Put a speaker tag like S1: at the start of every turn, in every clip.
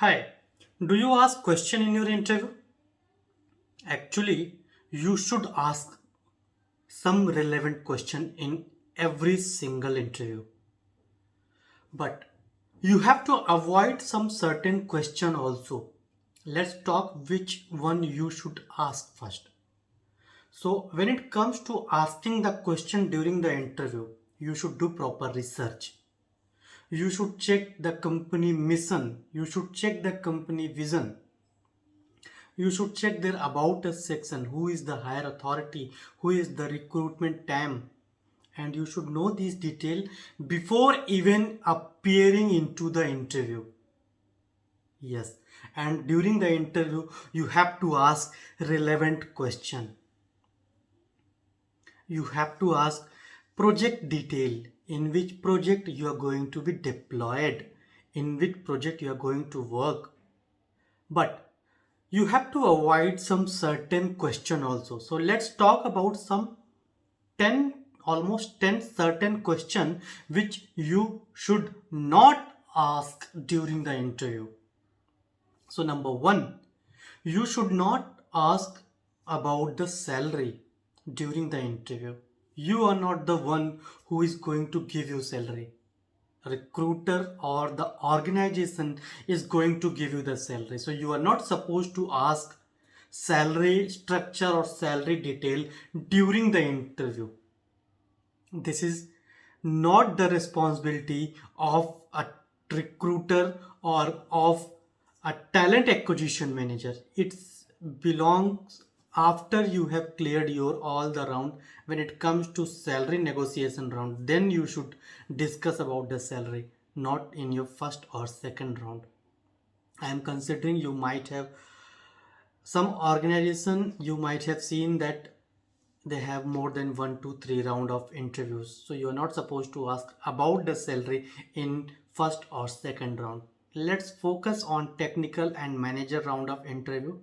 S1: Hi, do you ask question in your interview? Actually, you should ask some relevant question in every single interview. But you have to avoid some certain question also. Let's talk which one you should ask first. So when it comes to asking the question during the interview, you should do proper research. You should check the company mission. You should check the company vision. You should check their about us section, who is the higher authority, who is the recruitment team, and you should know these detail before even appearing into the interview. Yes, and during the interview you have to ask relevant question. You have to ask project detail, in which project you are going to be deployed, in which project you are going to work. But you have to avoid some certain question also. So let's talk about some 10, almost 10 certain question which you should not ask during the interview. So number 1, you should not ask about the salary during the interview. You are not the one who is going to give you salary. Recruiter or the organization is going to give you the salary, so you are not supposed to ask salary structure or salary detail during the interview. This is not the responsibility of a recruiter or of a talent acquisition manager. It belongs after you have cleared your all the round. When it comes to salary negotiation round, then you should discuss about the salary, not in your first or second round. I am considering you might have some organization, you might have seen that they have more than 1 to 3 round of interviews, so you are not supposed to ask about the salary in first or second round. Let's focus on technical and manager round of interview.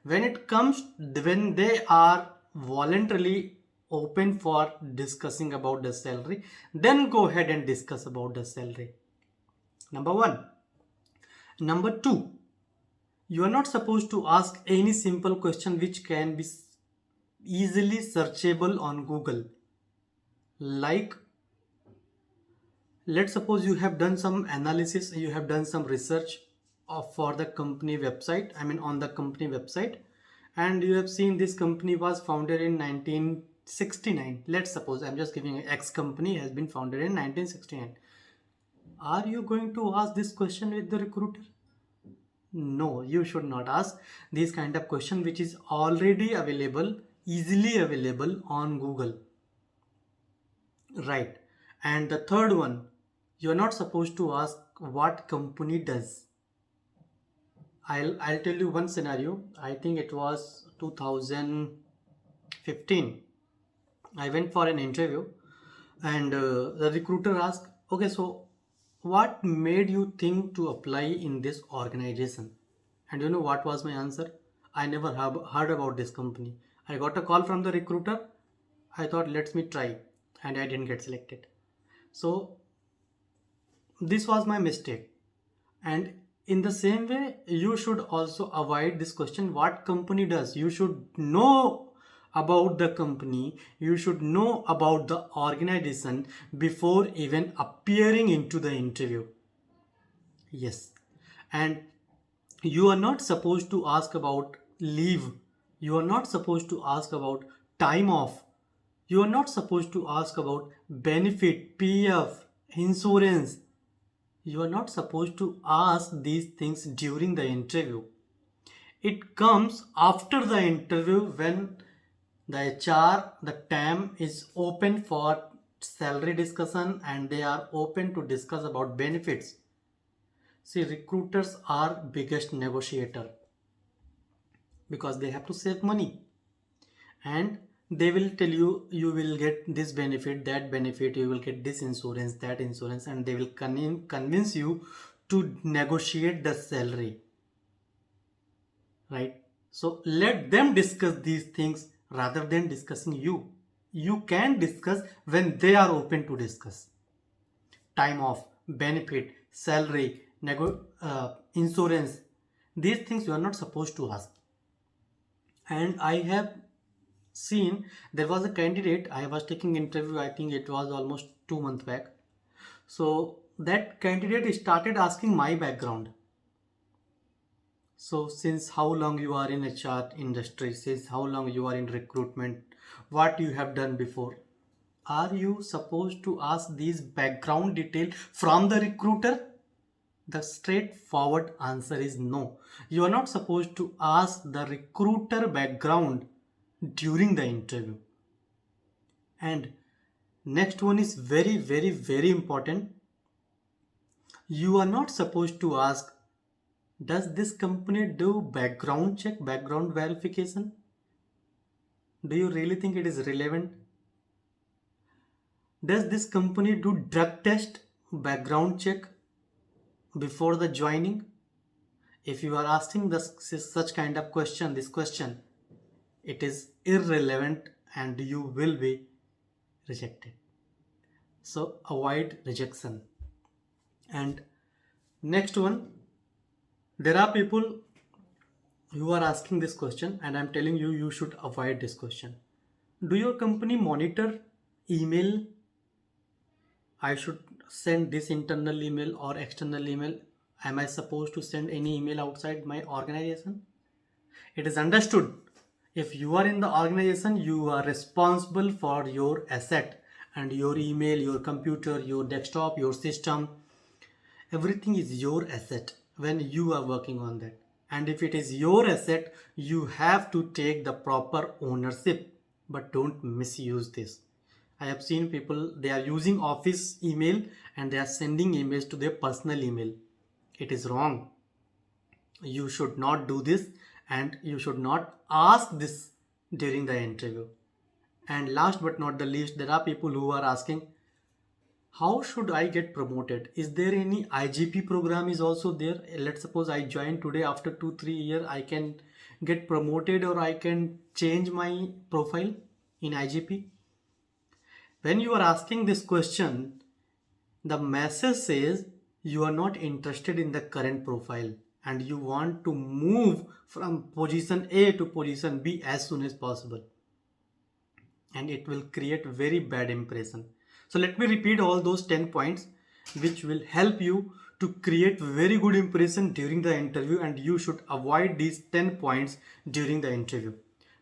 S1: When it comes, when they are voluntarily open for discussing about the salary, then go ahead and discuss about the salary. Number 1. Number 2, you are not supposed to ask any simple question which can be easily searchable on Google. Like, let's suppose you have done some analysis, you have done some research for the company website, I mean on the company website, and you have seen this company was founded in 1969. Let's suppose I'm just giving X company has been founded in 1969. Are you going to ask this question with the recruiter? No, you should not ask this kind of question which is already available, easily available on Google. Right. And the third one, you're not supposed to ask what company does. I'll tell you one scenario. I think it was 2015. I went for an interview, and the recruiter asked, "Okay, so what made you think to apply in this organization?" And you know what was my answer? I never have heard about this company. I got a call from the recruiter. I thought, let me try, and I didn't get selected. So this was my mistake. And in the same way, you should also avoid this question, what company does. You should know about the company, you should know about the organization before even appearing into the interview. Yes. And you are not supposed to ask about leave, you are not supposed to ask about time off, you are not supposed to ask about benefit, PF, insurance. You are not supposed to ask these things during the interview. It comes after the interview when the HR, the TAM is open for salary discussion and they are open to discuss about benefits. See, recruiters are biggest negotiator because they have to save money, and they will tell you you will get this benefit, that benefit, you will get this insurance, that insurance, and they will convince you to negotiate the salary, right? So let them discuss these things rather than discussing you. You can discuss when they are open to discuss time off, benefit, salary, insurance, These things you are not supposed to ask. And I have seen, there was a candidate, I was taking interview, I think it was almost 2 months back. So that candidate started asking my background. So since how long you are in HR industry, since how long you are in recruitment, what you have done before. Are you supposed to ask these background detail from the recruiter? The straightforward answer is no. You are not supposed to ask the recruiter background during the interview. And next one is very, very, very important. You are not supposed to ask, does this company do background check, background verification? Do you really think it is relevant? Does this company do drug test, background check before the joining? If you are asking such kind of question, this question, it is irrelevant and you will be rejected. So avoid rejection. And next one, there are people who are asking this question, and I'm telling you, you should avoid this question. Do your company monitor email? I should send this internal email or external email. Am I supposed to send any email outside my organization? It is understood. If you are in the organization, you are responsible for your asset, and your email, your computer, your desktop, your system, everything is your asset when you are working on that. And if it is your asset, you have to take the proper ownership, but don't misuse this. I have seen people, they are using office email and they are sending emails to their personal email. It is wrong. You should not do this, and you should not ask this during the interview. And last but not the least, there are people who are asking, how should I get promoted? Is there any IGP program is also there? Let's suppose I join today, after 2-3 years I can get promoted, or I can change my profile in IGP. When you are asking this question, the message says you are not interested in the current profile and you want to move from position A to position B as soon as possible. And it will create very bad impression. So let me repeat all those 10 points which will help you to create very good impression during the interview, and you should avoid these 10 points during the interview.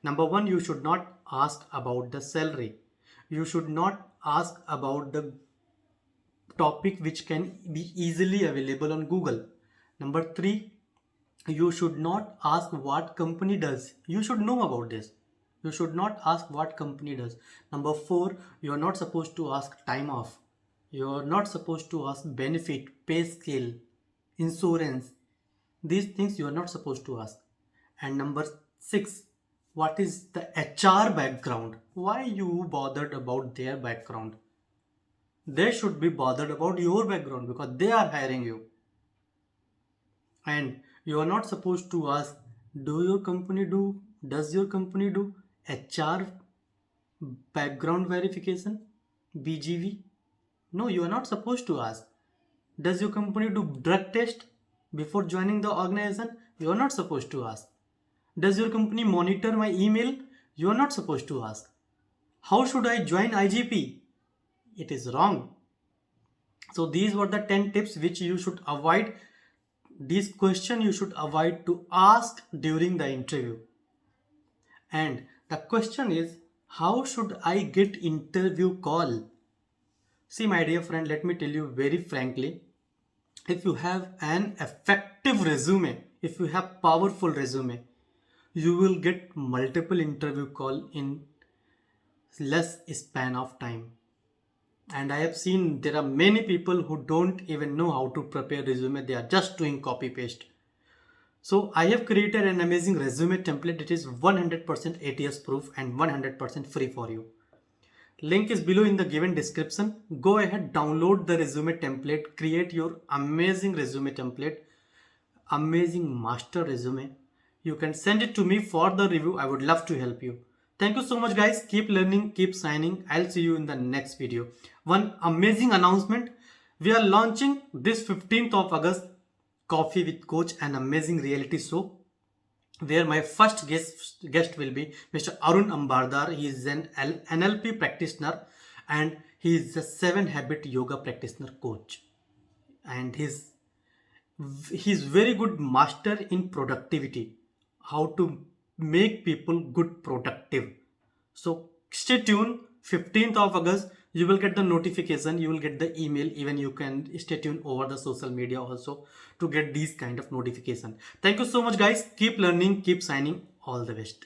S1: Number 1, you should not ask about the salary. You should not ask about the topic which can be easily available on Google. Number 3, you should not ask what company does. You should know about this. You should not ask what company does. Number 4, you are not supposed to ask time off. You are not supposed to ask benefit, pay scale, insurance. These things you are not supposed to ask. And number 6, what is the HR background? Why you bothered about their background? They should be bothered about your background because they are hiring you. And you are not supposed to ask, does your company do HR background verification, BGV? No, you are not supposed to ask. Does your company do drug test before joining the organization? You are not supposed to ask. Does your company monitor my email? You are not supposed to ask. How should I join IGP? It is wrong. So these were the 10 tips which you should avoid. This question you should avoid to ask during the interview. And the question is, how should I get interview call? See, my dear friend, let me tell you very frankly, if you have an effective resume, if you have powerful resume, you will get multiple interview call in less span of time. And I have seen there are many people who don't even know how to prepare resume. They are just doing copy paste. So I have created an amazing resume template. It is 100% ATS proof and 100% free for you. Link is below in the given description. Go ahead, download the resume template, create your amazing resume template, amazing master resume. You can send it to me for the review. I would love to help you. Thank you so much, guys. Keep learning, keep signing. I'll see you in the next video. One amazing announcement. We are launching this 15th of August Coffee with Coach, an amazing reality show where my first guest will be Mr. Arun Ambardar. He is an NLP practitioner and he is a 7 habit yoga practitioner coach. And he's very good master in productivity, how to make people good productive. So stay tuned. 15th of August, you will get the notification, you will get the email. Even you can stay tuned over the social media also to get these kind of notification. Thank you so much guys. Keep learning, keep signing. All the best.